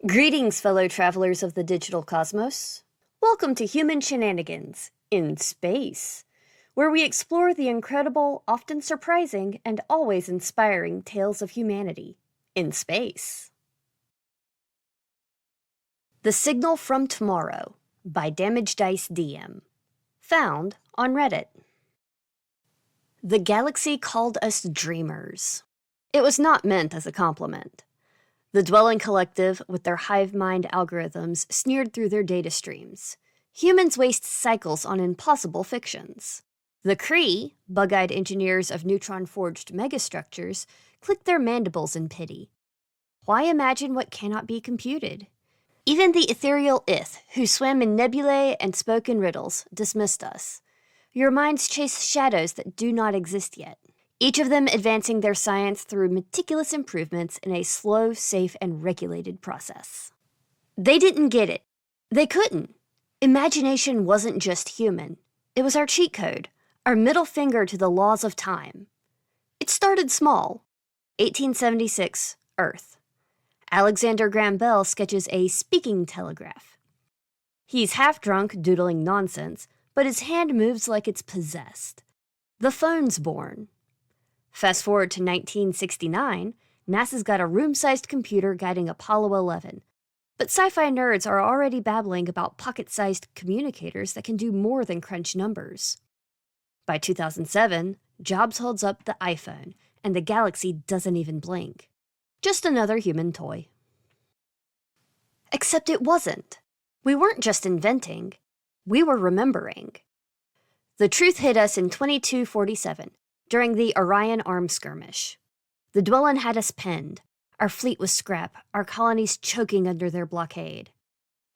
Greetings, fellow travelers of the digital cosmos. Welcome to Human Shenanigans in Space, where we explore the incredible, often surprising, and always inspiring tales of humanity in space. The Signal from Tomorrow by Damage Dice DM. Found on Reddit. The galaxy called us dreamers. It was not meant as a compliment. The Dwelling Collective, with their hive mind algorithms, sneered through their data streams. Humans waste cycles on impossible fictions. The Kree, bug-eyed engineers of neutron-forged megastructures, clicked their mandibles in pity. Why imagine what cannot be computed? Even the ethereal Ith, who swam in nebulae and spoke in riddles, dismissed us. Your minds chase shadows that do not exist yet, each of them advancing their science through meticulous improvements in a slow, safe, and regulated process. They didn't get it. They couldn't. Imagination wasn't just human. It was our cheat code, our middle finger to the laws of time. It started small. 1876, Earth. Alexander Graham Bell sketches a speaking telegraph. He's half drunk, doodling nonsense, but his hand moves like it's possessed. The phone's born. Fast forward to 1969, NASA's got a room-sized computer guiding Apollo 11. But sci-fi nerds are already babbling about pocket-sized communicators that can do more than crunch numbers. By 2007, Jobs holds up the iPhone, and the galaxy doesn't even blink. Just another human toy. Except it wasn't. We weren't just inventing. We were remembering. The truth hit us in 2247, during the Orion Arms Skirmish. The Dwellin had us pinned. Our fleet was scrap, our colonies choking under their blockade.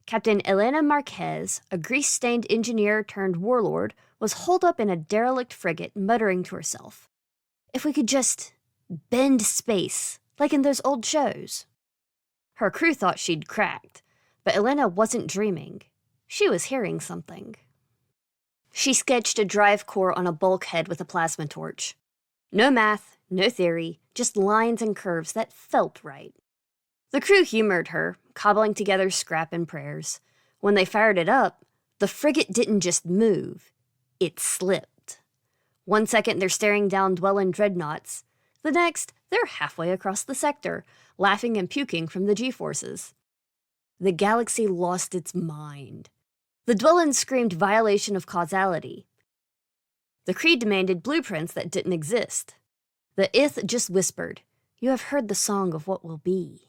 Captain Elena Marquez, a grease-stained engineer turned warlord, was holed up in a derelict frigate, muttering to herself, "If we could just bend space, like in those old shows." Her crew thought she'd cracked, but Elena wasn't dreaming. She was hearing something. She sketched a drive core on a bulkhead with a plasma torch. No math, no theory, just lines and curves that felt right. The crew humored her, cobbling together scrap and prayers. When they fired it up, the frigate didn't just move, it slipped. 1 second they're staring down Dwellin dreadnoughts. The next, they're halfway across the sector, laughing and puking from the G-forces. The galaxy lost its mind. The Dwellin screamed violation of causality. The Kree demanded blueprints that didn't exist. The Ith just whispered, "You have heard the song of what will be."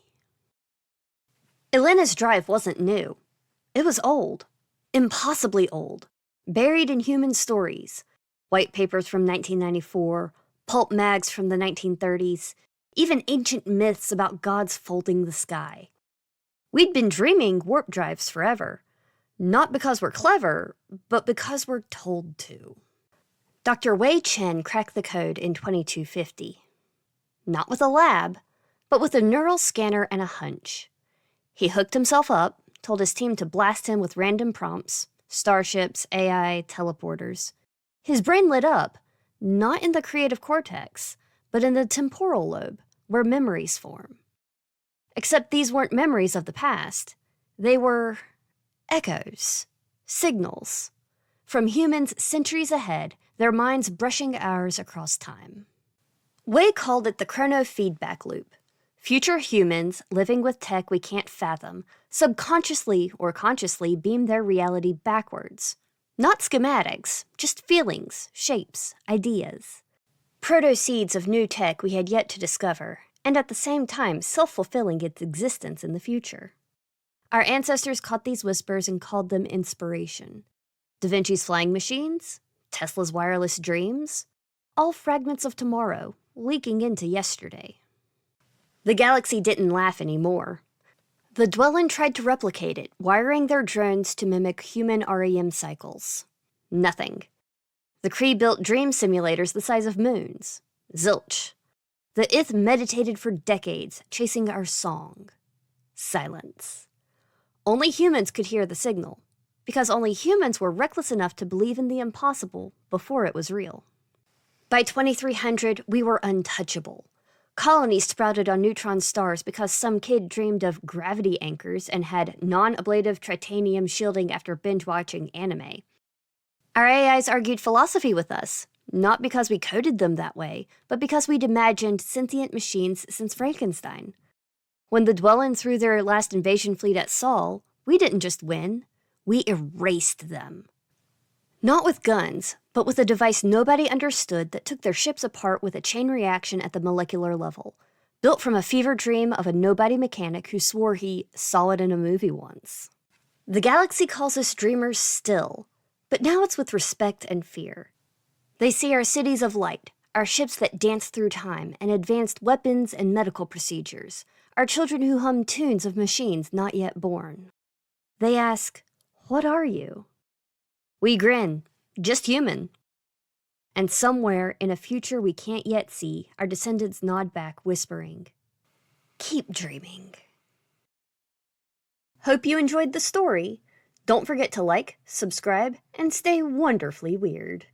Elena's drive wasn't new. It was old. Impossibly old. Buried in human stories. White papers from 1994, pulp mags from the 1930s, even ancient myths about gods folding the sky. We'd been dreaming warp drives forever. Not because we're clever, but because we're told to. Dr. Wei Chen cracked the code in 2250. Not with a lab, but with a neural scanner and a hunch. He hooked himself up, told his team to blast him with random prompts, starships, AI, teleporters. His brain lit up, not in the creative cortex, but in the temporal lobe, where memories form. Except these weren't memories of the past. They were echoes, signals, from humans centuries ahead, their minds brushing ours across time. Wei called it the chrono-feedback loop. Future humans, living with tech we can't fathom, subconsciously or consciously beam their reality backwards. Not schematics, just feelings, shapes, ideas. Proto-seeds of new tech we had yet to discover, and at the same time self-fulfilling its existence in the future. Our ancestors caught these whispers and called them inspiration. Da Vinci's flying machines, Tesla's wireless dreams, all fragments of tomorrow, leaking into yesterday. The galaxy didn't laugh anymore. The Dwellin tried to replicate it, wiring their drones to mimic human REM cycles. Nothing. The Kree built dream simulators the size of moons. Zilch. The Ith meditated for decades, chasing our song. Silence. Only humans could hear the signal, because only humans were reckless enough to believe in the impossible before it was real. By 2300, we were untouchable. Colonies sprouted on neutron stars because some kid dreamed of gravity anchors and had non-ablative titanium shielding after binge-watching anime. Our AIs argued philosophy with us, not because we coded them that way, but because we'd imagined sentient machines since Frankenstein. When the Dwellin threw their last invasion fleet at Sol, we didn't just win, we erased them. Not with guns, but with a device nobody understood that took their ships apart with a chain reaction at the molecular level, built from a fever dream of a nobody mechanic who swore he saw it in a movie once. The galaxy calls us dreamers still, but now it's with respect and fear. They see our cities of light, our ships that dance through time, and advanced weapons and medical procedures, our children who hum tunes of machines not yet born. They ask, "What are you?" We grin, just human. And somewhere in a future we can't yet see, our descendants nod back, whispering, "Keep dreaming." Hope you enjoyed the story. Don't forget to like, subscribe, and stay wonderfully weird.